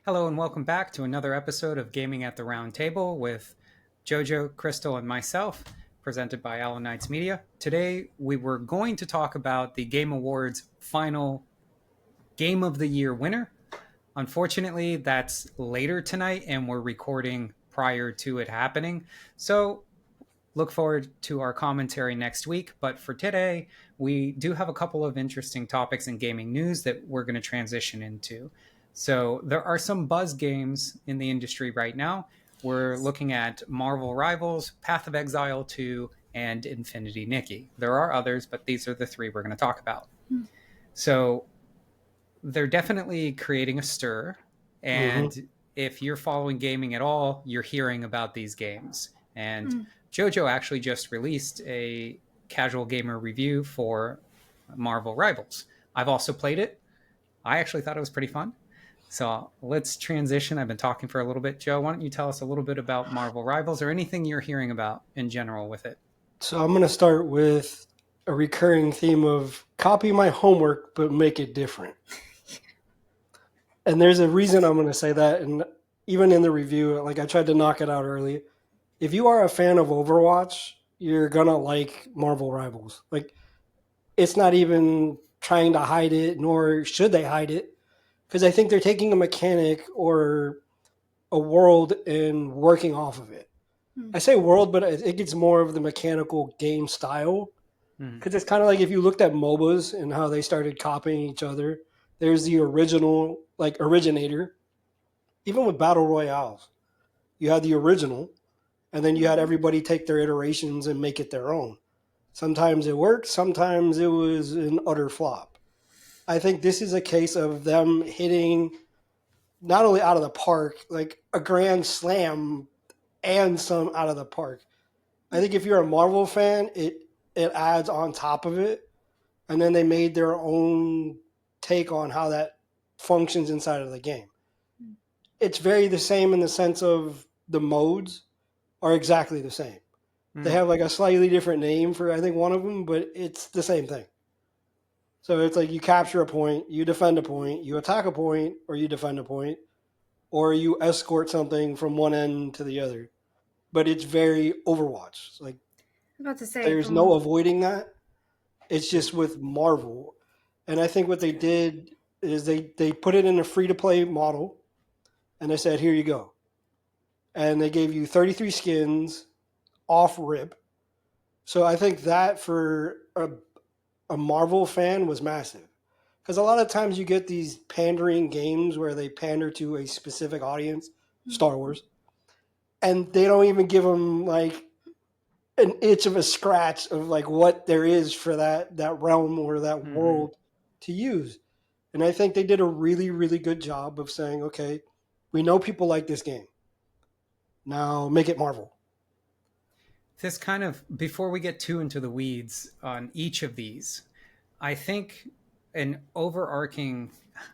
Hello and welcome back to another episode of Gaming at the Round Table with Jojo, Crystal, and myself, presented by Allen Knights Media. Today we were going to talk about the Game Awards final Game of the Year winner. Unfortunately, that's later tonight and we're recording prior to it happening. So look forward to our commentary next week. But for today, we do have a couple of interesting topics in gaming news that we're going to transition into. So there are some buzz games in the industry right now. We're looking at Marvel Rivals, Path of Exile 2, and Infinity Nikki. There are others, but these are the three we're going to talk about. So they're definitely creating a stir. And if you're following gaming at all, you're hearing about these games. And Jojo actually just released a casual gamer review for Marvel Rivals. I've also played it. I actually thought it was pretty fun. So let's transition. I've been talking for a little bit. Joe, why don't you tell us a little bit about Marvel Rivals or anything you're hearing about in general with it? So I'm going to start with a recurring theme of copy my homework, but make it different. And there's a reason I'm going to say that. And even in the review, like I tried to knock it out early. If you are a fan of Overwatch, you're going to like Marvel Rivals. Like it's not even trying to hide it, nor should they hide it. Because I think they're taking a mechanic or a world and working off of it. I say world, but it gets more of the mechanical game style. Because it's kind of like if you looked at MOBAs and how they started copying each other, there's the original, like originator. Even with Battle Royales, you had the original, and then you had everybody take their iterations and make it their own. Sometimes it worked, sometimes it was an utter flop. I think this is a case of them hitting not only out of the park, like a grand slam and some out of the park. I think if you're a Marvel fan, it adds on top of it, and then they made their own take on how that functions inside of the game. It's very the same in the sense of the modes are exactly the same. They have like a slightly different name for I think one of them, but it's the same thing. So it's like you capture a point, you defend a point, you attack a point, or you defend a point, or you escort something from one end to the other. But it's very Overwatch. It's like I'm about to say there's no avoiding that. It's just with Marvel. And I think what they did is they put it in a free-to-play model, and they said, here you go. And they gave you 33 skins off rip. So I think that for a Marvel fan was massive. Because a lot of times you get these pandering games where they pander to a specific audience, Star Wars, and they don't even give them like an itch of a scratch of like what there is for that realm or that world to use. And I think they did a really, really good job of saying, okay, we know people like this game. Now make it Marvel. This kind of, before we get too into the weeds on each of these, I think an overarching,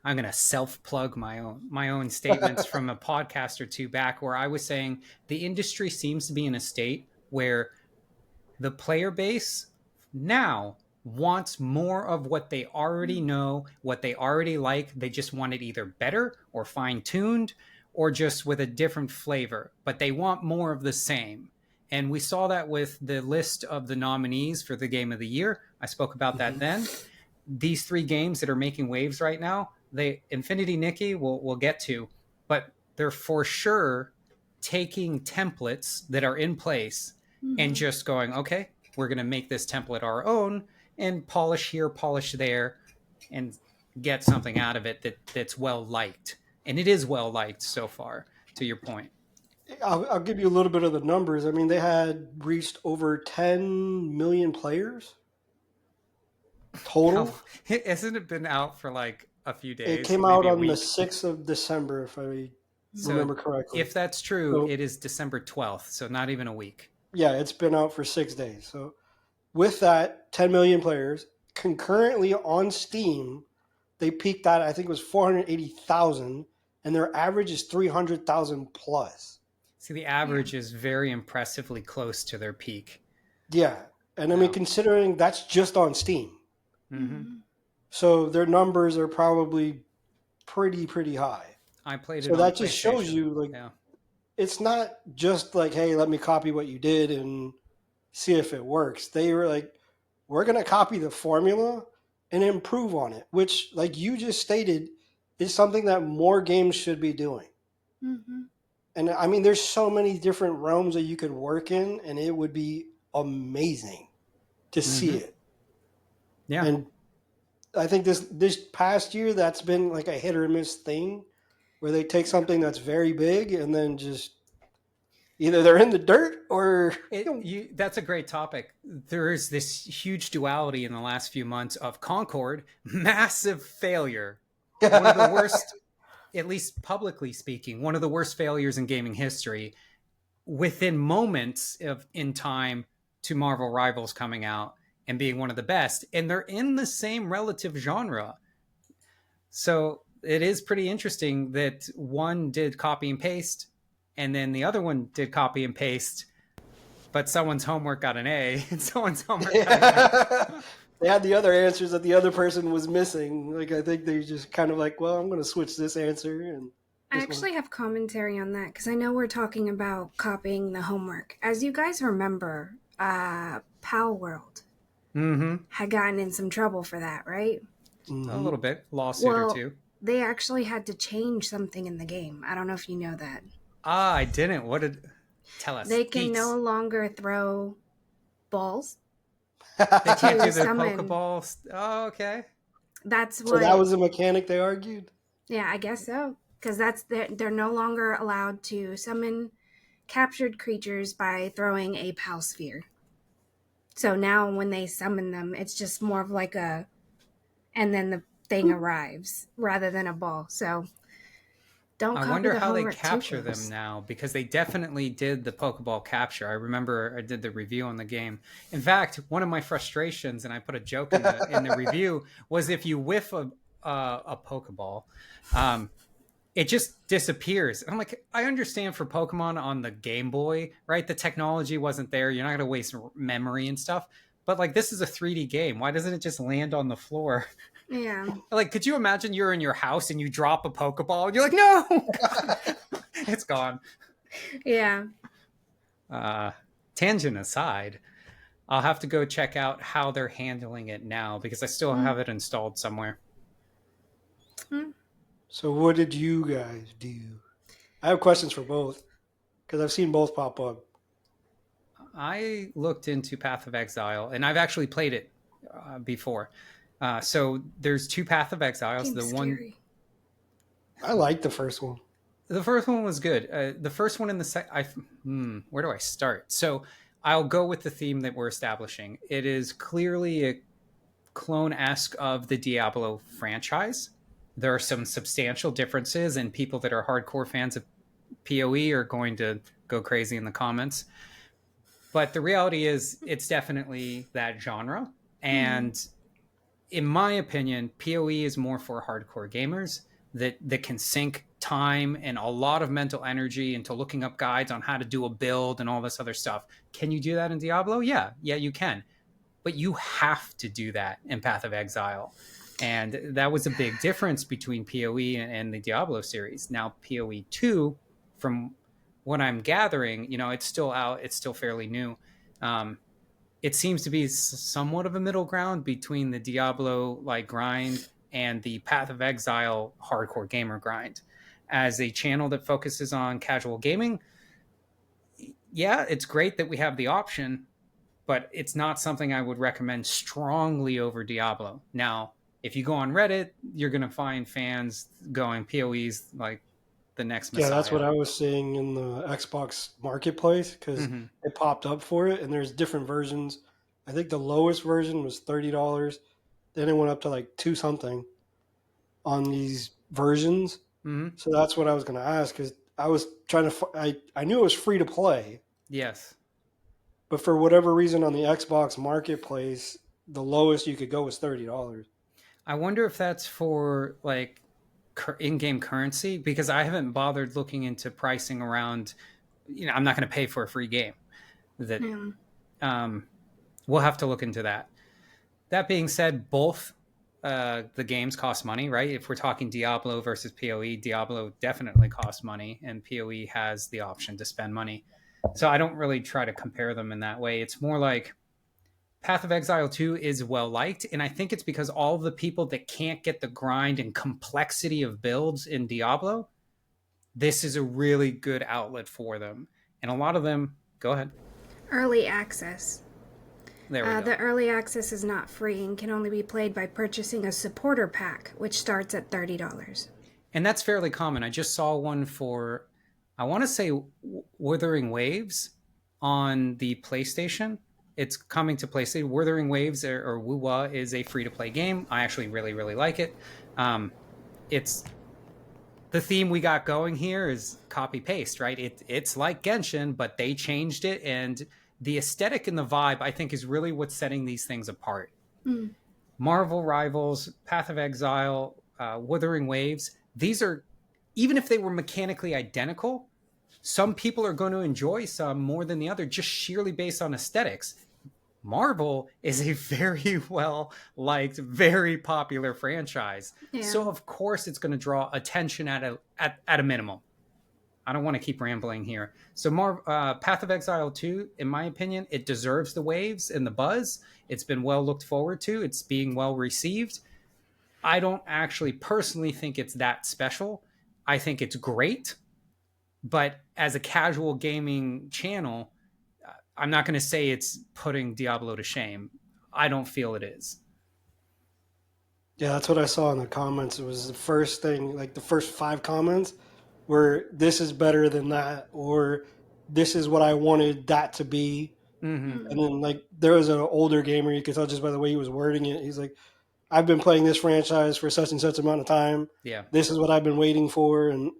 I'm going to self-plug my own statements from a podcast or two back where I was saying the industry seems to be in a state where the player base now wants more of what they already know, what they already like. They just want it either better or fine-tuned or just with a different flavor, but they want more of the same. And we saw that with the list of the nominees for the Game of the Year. I spoke about that then. These three games that are making waves right now, Infinity Nikki we'll get to, but they're for sure taking templates that are in place and just going, okay, we're going to make this template our own and polish here, polish there, and get something out of it that's well liked. And it is well liked so far, to your point. I'll give you a little bit of the numbers. I mean, they had reached over 10 million players total. Hasn't it been out for like a few days? It came out on the 6th of December, if I remember correctly. If that's true, it is December 12th, so not even a week. Yeah, it's been out for 6 days. So with that, 10 million players. Concurrently on Steam, they peaked at, I think it was 480,000, and their average is 300,000 plus. See, the average is very impressively close to their peak. Yeah. And I mean, considering that's just on Steam. So their numbers are probably pretty high. I played it So on that just shows PlayStation. you like Yeah. it's not just like, hey, let me copy what you did and see if it works. They were like, we're gonna copy the formula and improve on it, which, like you just stated, is something that more games should be doing. Hmm. And I mean, there's so many different realms that you could work in, and it would be amazing to see Hmm. it. Yeah. And I think this past year, that's been like a hit or miss thing, where they take something that's very big and then just either they're in the dirt or That's a great topic. There is this huge duality in the last few months of Concord, massive failure, one of the worst, at least publicly speaking, one of the worst failures in gaming history. Within moments of in time to Marvel Rivals coming out and being one of the best, and they're in the same relative genre. So it is pretty interesting that one did copy and paste, and then the other one did copy and paste, but someone's homework got an A and someone's homework got a B. they had the other answers that the other person was missing. Like I think they just kind of like, well, I'm going to switch this answer and I this actually one. have commentary on that because I know we're talking about copying the homework. As you guys remember, Pal World Mm-hmm. had gotten in some trouble for that, right? A Mhm. little bit. Lawsuit or Well, two. they actually had to change something in the game. I don't know if you know that. Ah, I didn't. What did... Tell us. They can Geeks. no longer throw balls. They can't do to the summon. Pokeball. Oh, okay. That's So what. that was a mechanic they argued. Yeah, I guess so. Because they're no longer allowed to summon captured creatures by throwing a Pal Sphere. So now when they summon them, it's just more of like a, and then the thing arrives rather than a ball. So don't I copy wonder the how they homework too capture them close. now, because they definitely did the Pokeball capture. I remember I did the review on the game. In fact, one of my frustrations, and I put a joke in the review, was if you whiff a Pokeball, it just disappears. I'm like, I understand for Pokemon on the Game Boy, right? The technology wasn't there. You're not going to waste memory and stuff. But like, this is a 3D game. Why doesn't it just land on the floor? Yeah. Like, could you imagine you're in your house and you drop a Pokeball and you're like, no, it's gone. Yeah. Tangent aside, I'll have to go check out how they're handling it now because I still have it installed somewhere. So what did you guys do? I have questions for both because I've seen both pop up. I looked into Path of Exile and I've actually played it before. So there's two Path of Exiles. Game's The one, scary. I like the first one. the first one was good. The first one in the where do I start? So I'll go with the theme that we're establishing. It is clearly a clone-esque of the Diablo franchise. There are some substantial differences, and people that are hardcore fans of PoE are going to go crazy in the comments. But the reality is, it's definitely that genre. And in my opinion, PoE is more for hardcore gamers that can sink time and a lot of mental energy into looking up guides on how to do a build and all this other stuff. Can you do that in Diablo? Yeah, you can. But you have to do that in Path of Exile. And that was a big difference between PoE and the Diablo series. Now, PoE 2, from what I'm gathering, it's still out, it's still fairly new. It seems to be somewhat of a middle ground between the Diablo like grind and the Path of Exile hardcore gamer grind. As a channel that focuses on casual gaming, yeah, it's great that we have the option, but it's not something I would recommend strongly over Diablo. Now, if you go on Reddit, you're going to find fans going PoE's like the next Messiah. Yeah, that's what I was seeing in the Xbox Marketplace because it popped up for it, and there's different versions. I think the lowest version was $30. Then it went up to like two something on these versions. Mm-hmm. So that's what I was going to ask because I was trying to. I knew it was free to play. Yes. But for whatever reason on the Xbox Marketplace, the lowest you could go was $30. I wonder if that's for like in-game currency, because I haven't bothered looking into pricing around. I'm not going to pay for a free game. We'll have to look into that. That being said, both the games cost money, right? If we're talking Diablo versus PoE, Diablo definitely costs money, and PoE has the option to spend money. So I don't really try to compare them in that way. It's more like Path of Exile 2 is well liked, and I think it's because all the people that can't get the grind and complexity of builds in Diablo, this is a really good outlet for them. And a lot of them, go ahead. Early access. There we go. The early access is not free and can only be played by purchasing a supporter pack, which starts at $30. And that's fairly common. I just saw one for, I want to say, Wuthering Waves on the PlayStation. It's coming to PlayStation. Wuthering Waves or Wuwa is a free-to-play game. I actually really, really like it. It's the theme we got going here is copy-paste, right? It's like Genshin, but they changed it, and the aesthetic and the vibe, I think, is really what's setting these things apart. Mm. Marvel Rivals, Path of Exile, Wuthering Waves, these are, even if they were mechanically identical, some people are going to enjoy some more than the other, just sheerly based on aesthetics. Marvel is a very well-liked, very popular franchise. Yeah. So, of course, it's going to draw attention at a minimum. I don't want to keep rambling here. So Path of Exile 2, in my opinion, it deserves the waves and the buzz. It's been well looked forward to. It's being well received. I don't actually personally think it's that special. I think it's great. But as a casual gaming channel, I'm not going to say it's putting Diablo to shame. I don't feel it is. Yeah, that's what I saw in the comments. It was the first thing, like the first 5 comments where this is better than that, or this is what I wanted that to be. Mm-hmm. And then like there was an older gamer, you could tell just by the way he was wording it. He's like, I've been playing this franchise for such and such amount of time. Yeah. This is what I've been waiting for. And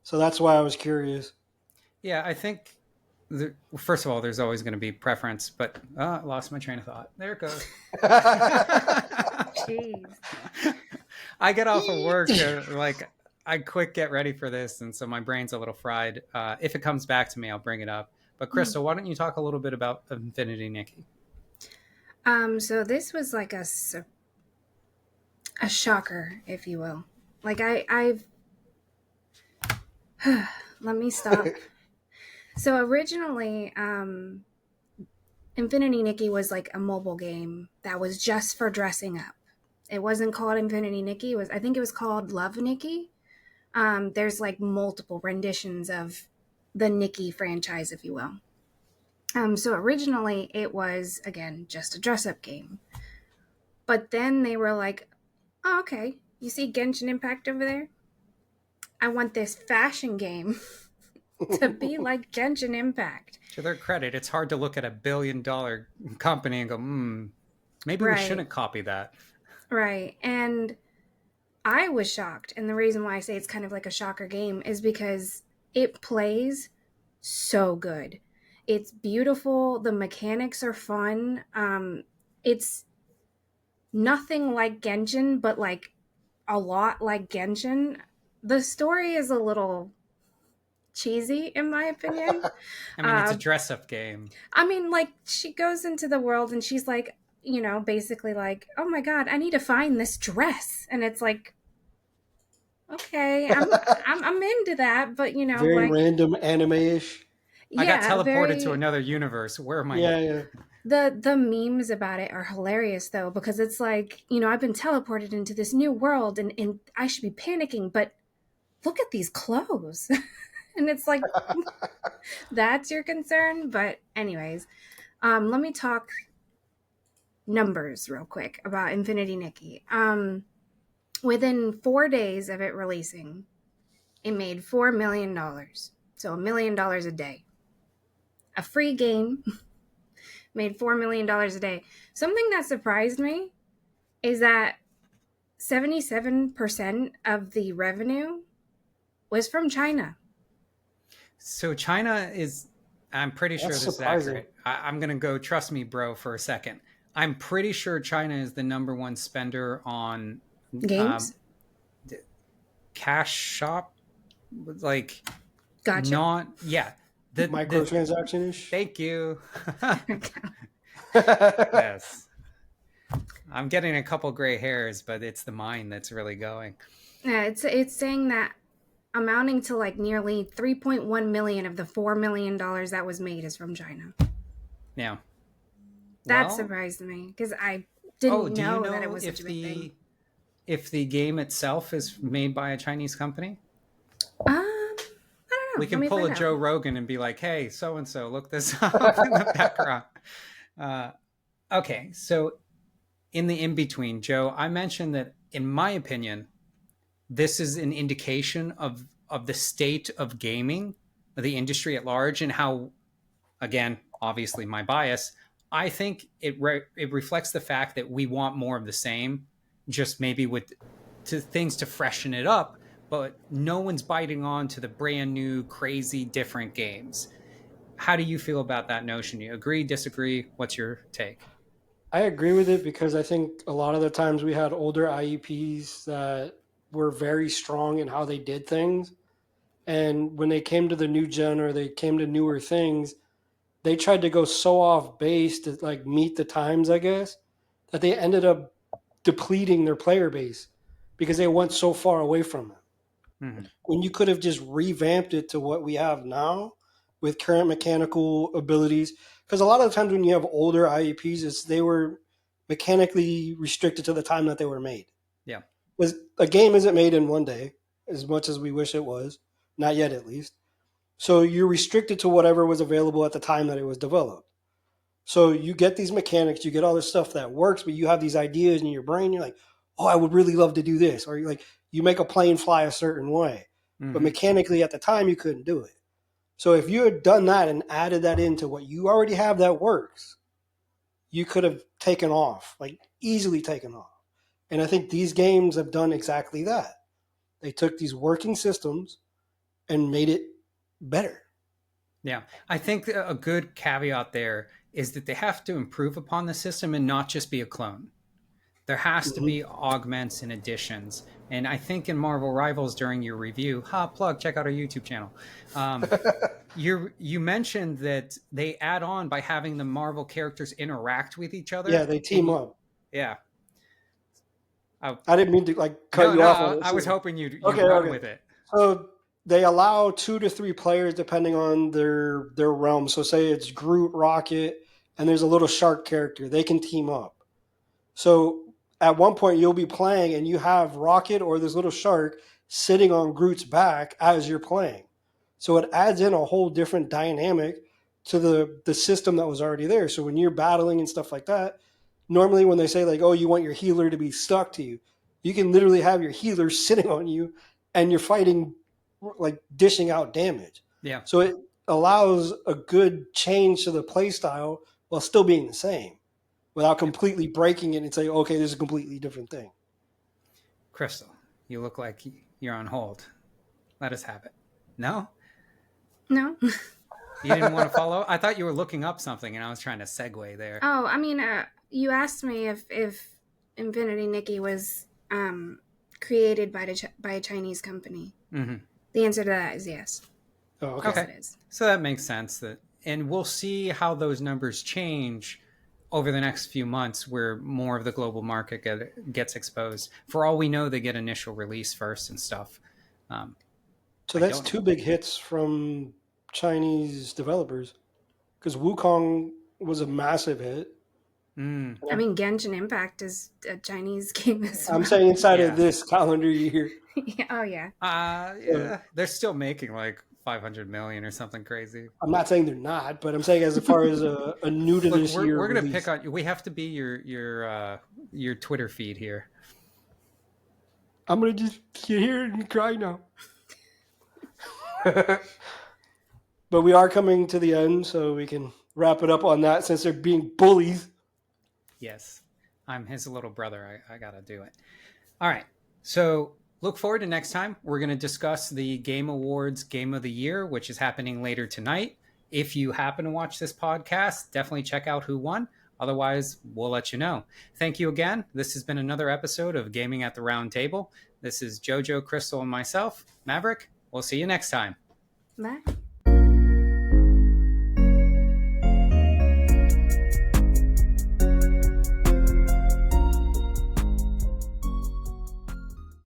so that's why I was curious. Yeah, I think, first of all, there's always going to be preference, but I lost my train of thought. There it goes. Jeez. I get off of work, I quick get ready for this, and so my brain's a little fried. If it comes back to me, I'll bring it up. But Crystal, why don't you talk a little bit about Infinity Nikki? So this was like a shocker, if you will. Like I've let me stop. So originally, Infinity Nikki was like a mobile game that was just for dressing up. It wasn't called Infinity Nikki. I think it was called Love Nikki. There's like multiple renditions of the Nikki franchise, if you will. So originally it was, again, just a dress-up game. But then they were like, oh, okay, you see Genshin Impact over there? I want this fashion game to be like Genshin Impact. To their credit, it's hard to look at $1 billion company and go, maybe Right. we shouldn't copy that. Right. And I was shocked. And the reason why I say it's kind of like a shocker game is because it plays so good. It's beautiful. The mechanics are fun. It's nothing like Genshin, but like a lot like Genshin. The story is a little cheesy, in my opinion. I mean, it's a dress-up game. I mean, like, she goes into the world and she's like, you know, basically like, oh my God, I need to find this dress. And it's like, okay, I'm into that, but you know, Very like random anime-ish. I got teleported very, to another universe. Where am I? Yeah. the memes about it are hilarious though, because it's like, you know, I've been teleported into this new world and I should be panicking, but look at these clothes. And it's like, that's your concern. But anyways, let me talk numbers real quick about Infinity Nikki. Within 4 days of it releasing, it made $4 million. So $1 million a day. A free game made $4 million a day. Something that surprised me is that 77% of the revenue was from China. So China is, I'm pretty sure That's this surprising. is accurate. I'm going to go, trust me, bro, for a second. I'm pretty sure China is the number one spender on Games? cash shop. Like, Gotcha. The Microtransaction-ish. thank you. Yes. I'm getting a couple gray hairs, but it's the mind that's really going. Yeah, it's saying that amounting to like nearly 3.1 million of the $4 million that was made is from China. Yeah. That Well, surprised me because I oh, didn't do you know that it know was such a big thing. if the game itself is made by a Chinese company? I don't know. We Let can me pull a find out. Joe Rogan and be like, "Hey, so and so, look this up in the background." Okay, so in the in between, Joe, I mentioned that in my opinion, this is an indication of the state of gaming, of the industry at large, and how, again, obviously my bias, I think it reflects the fact that we want more of the same, just maybe with things to freshen it up, but no one's biting on to the brand new, crazy, different games. How do you feel about that notion? You agree, disagree? What's your take? I agree with it because I think a lot of the times we had older IEPs that were very strong in how they did things. And when they came to the new gen or they came to newer things, they tried to go so off base to like meet the times, I guess, that they ended up depleting their player base because they went so far away from it. Mm-hmm. When you could have just revamped it to what we have now with current mechanical abilities. Because a lot of the times when you have older IEPs, they were mechanically restricted to the time that they were made. Yeah. Was a game isn't made in one day, as much as we wish it was, not yet at least. So you're restricted to whatever was available at the time that it was developed. So you get these mechanics, you get all this stuff that works, but you have these ideas in your brain. You're like, oh, I would really love to do this. Or you're like, you make a plane fly a certain way. But Mm-hmm. mechanically at the time, you couldn't do it. So if you had done that and added that into what you already have that works, you could have taken off, like easily taken off. And I think these games have done exactly that. They took these working systems and made it better. Yeah. I think a good caveat there is that they have to improve upon the system and not just be a clone. There has to be augments and additions. And I think in Marvel Rivals during your review, plug, check out our YouTube channel. You mentioned that they add on by having the Marvel characters interact with each other. Yeah, they team up. Yeah. I didn't mean to like cut you off. I was hoping you'd Okay, run okay. with it. So they allow 2 to 3 players depending on their realm. So say it's Groot, Rocket, and there's a little shark character. They can team up. So at one point you'll be playing and you have Rocket or this little shark sitting on Groot's back as you're playing. So it adds in a whole different dynamic to the system that was already there. So when you're battling and stuff like that, normally when they say like, oh, you want your healer to be stuck to you, you can literally have your healer sitting on you and you're fighting, like dishing out damage. Yeah. So it allows a good change to the play style while still being the same, without completely breaking it and say, okay, this is a completely different thing. Crystal, you look like you're on hold. Let us have it. No? No. You didn't want to follow? I thought you were looking up something and I was trying to segue there. Oh, I mean, you asked me if Infinity Nikki was created by a Chinese company. Mm-hmm. The answer to that is yes. Oh, okay. Yes, it is. So that makes sense. And we'll see how those numbers change over the next few months where more of the global market gets exposed. For all we know, they get initial release first and stuff. So that's 2 big hits from Chinese developers, because Wukong was a massive hit. I mean, Genshin Impact is a Chinese game as well. I'm saying inside of this calendar year. Oh, yeah. Yeah. They're still making like 500 million or something crazy. I'm not saying they're not, but I'm saying as far as a new to this year. We're going to pick on you. We have to be your Twitter feed here. I'm going to just sit here and cry now. But we are coming to the end, so we can wrap it up on that since they're being bullies. Yes. I'm his little brother. I got to do it. All right. So look forward to next time. We're going to discuss the Game Awards Game of the Year, which is happening later tonight. If you happen to watch this podcast, definitely check out who won. Otherwise, we'll let you know. Thank you again. This has been another episode of Gaming at the Round Table. This is JoJo, Crystal, and myself, Maverick. We'll see you next time. Bye.